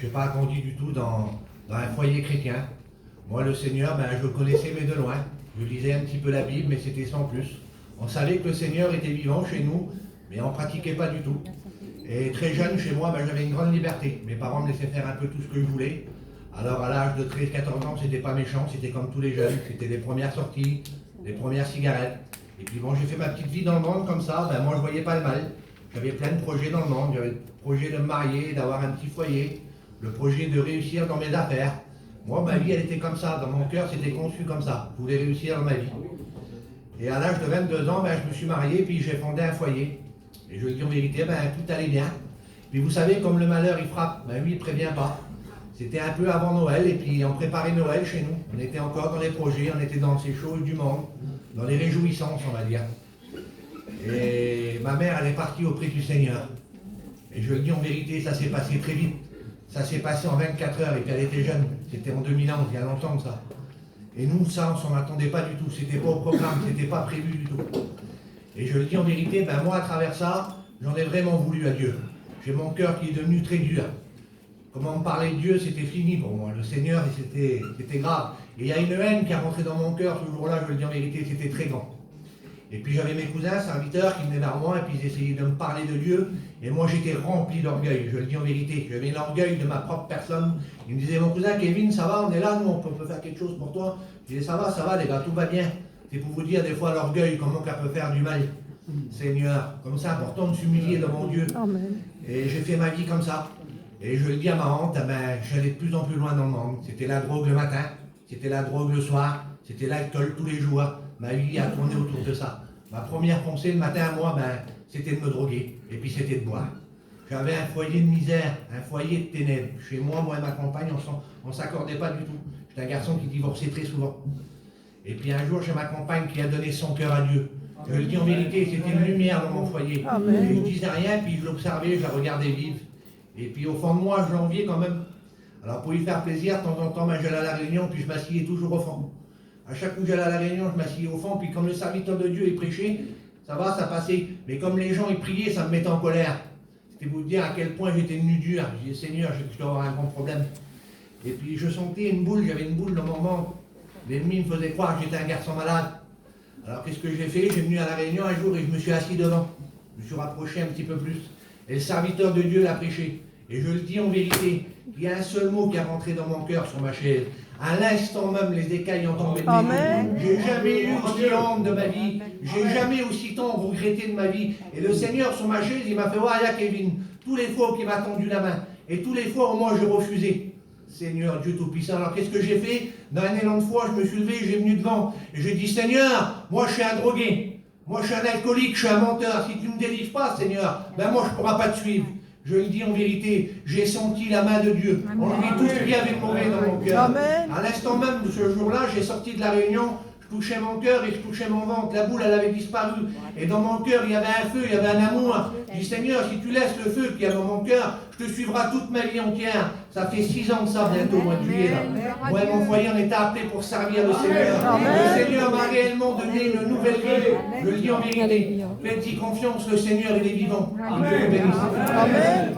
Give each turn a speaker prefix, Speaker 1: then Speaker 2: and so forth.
Speaker 1: je n'ai pas grandi du tout dans un foyer chrétien. Moi, le Seigneur, je le connaissais, mais de loin. Je lisais un petit peu la Bible, mais c'était sans plus. On savait que le Seigneur était vivant chez nous, mais on ne pratiquait pas du tout. Et très jeune, chez moi, j'avais une grande liberté. Mes parents me laissaient faire un peu tout ce que je voulais. Alors, à l'âge de 13-14 ans, c'était pas méchant, c'était comme tous les jeunes. C'était les premières sorties, les premières cigarettes. Et puis bon, j'ai fait ma petite vie dans le monde comme ça. Moi, je ne voyais pas le mal. J'avais plein de projets dans le monde. J'avais le projet de me marier, d'avoir un petit foyer, le projet de réussir dans mes affaires. Moi, ma vie, elle était comme ça. Dans mon cœur, c'était conçu comme ça. Je voulais réussir dans ma vie. Et à l'âge de 22 ans, je me suis marié, puis j'ai fondé un foyer. Et je le dis en vérité, tout allait bien. Puis vous savez, comme le malheur, il frappe, lui, il ne prévient pas. C'était un peu avant Noël, et puis on préparait Noël chez nous. On était encore dans les projets, on était dans ces choses du monde, dans les réjouissances, on va dire. Et ma mère, elle est partie auprès du Seigneur. Et je le dis en vérité, ça s'est passé très vite. Ça s'est passé en 24 heures, et puis elle était jeune. C'était en 2011, il y a longtemps ça. Et nous, ça, on s'en attendait pas du tout. C'était pas au programme, c'était pas prévu du tout. Et je le dis en vérité, moi, à travers ça, j'en ai vraiment voulu à Dieu. J'ai mon cœur qui est devenu très dur. Comment me parler de Dieu, c'était fini pour moi. Le Seigneur, c'était grave. Et il y a une haine qui a rentré dans mon cœur ce jour-là, je le dis en vérité, c'était très grand. Et puis j'avais mes cousins, serviteurs, qui venaient vers moi, et puis ils essayaient de me parler de Dieu. Et moi, j'étais rempli d'orgueil, je le dis en vérité. J'avais l'orgueil de ma propre personne. Ils me disaient, mon cousin Kevin, ça va, on est là, nous, on peut faire quelque chose pour toi. Je disais, ça va, les gars, tout va bien. C'est pour vous dire, des fois, l'orgueil, comment ça peut faire du mal. Seigneur, comme c'est important de s'humilier devant Dieu. Amen. Et j'ai fait ma vie comme ça. Et je le dis à ma honte, j'allais de plus en plus loin dans le monde. C'était la drogue le matin, c'était la drogue le soir, c'était l'alcool tous les jours. Ma vie a tourné autour de ça. Ma première pensée le matin à moi, c'était de me droguer. Et puis c'était de boire. J'avais un foyer de misère, un foyer de ténèbres. Chez moi et ma compagne, on ne s'accordait pas du tout. J'étais un garçon qui divorçait très souvent. Et puis un jour, j'ai ma compagne qui a donné son cœur à Dieu. Je le dis en vérité, c'était une lumière dans mon foyer. Amen. Et je ne disais rien, puis je l'observais, je la regardais vivre. Et puis au fond de moi, je l'enviais quand même. Alors pour lui faire plaisir, de temps en temps, j'allais à la réunion, puis je m'asseyais toujours au fond. À chaque coup que j'allais à la réunion, je m'asseyais au fond, puis comme le serviteur de Dieu, il prêchait, ça passait. Mais comme les gens, ils priaient, ça me mettait en colère. C'était vous dire à quel point j'étais devenu dur. Je disais, Seigneur, je dois avoir un grand problème. Et puis je sentais une boule, j'avais une boule dans mon ventre. L'ennemi me faisait croire que j'étais un garçon malade. Alors qu'est-ce que j'ai fait? J'ai venu à la réunion un jour et je me suis assis devant. Je me suis rapproché un petit peu plus. Et le serviteur de Dieu l'a prêché. Et je le dis en vérité, il y a un seul mot qui est rentré dans mon cœur sur ma chaise. À l'instant même, les écailles ont tombé de mes yeux. J'ai jamais eu aussi honte de ma vie. J'ai jamais aussi tant regretté de ma vie. Et le Seigneur, sur ma chaise, il m'a fait voir, Kevin, tous les fois qu'il m'a tendu la main, et tous les fois où moi je refusais. Seigneur Dieu Tout-Puissant. Alors qu'est-ce que j'ai fait? Dans un élan de foi, je me suis levé, j'ai venu devant. Et j'ai dit, Seigneur, moi je suis un drogué. Moi je suis un alcoolique, je suis un menteur. Si tu ne me délivres pas, Seigneur, moi je ne pourrai pas te suivre. Je le dis en vérité, j'ai senti la main de Dieu. On lui tout ce qu'il y avait de mauvais dans mon cœur. À l'instant même de ce jour-là, j'ai sorti de la réunion, je touchais mon cœur et je touchais mon ventre. La boule, elle avait disparu. Et dans mon cœur, il y avait un feu, il y avait un amour. Je dis, Seigneur, si tu laisses le feu qu'il y a dans mon cœur, je te suivrai toute ma vie entière. Ça fait 6 ans de ça, bientôt, au mois de juillet. Là. Moi et mon foyer, on était appelés pour servir le Seigneur. Le Seigneur m'a réellement donné une nouvelle vie. Je le dis en vérité. Faites-y confiance, le Seigneur, il est vivant. Dieu le bénisse. Amen.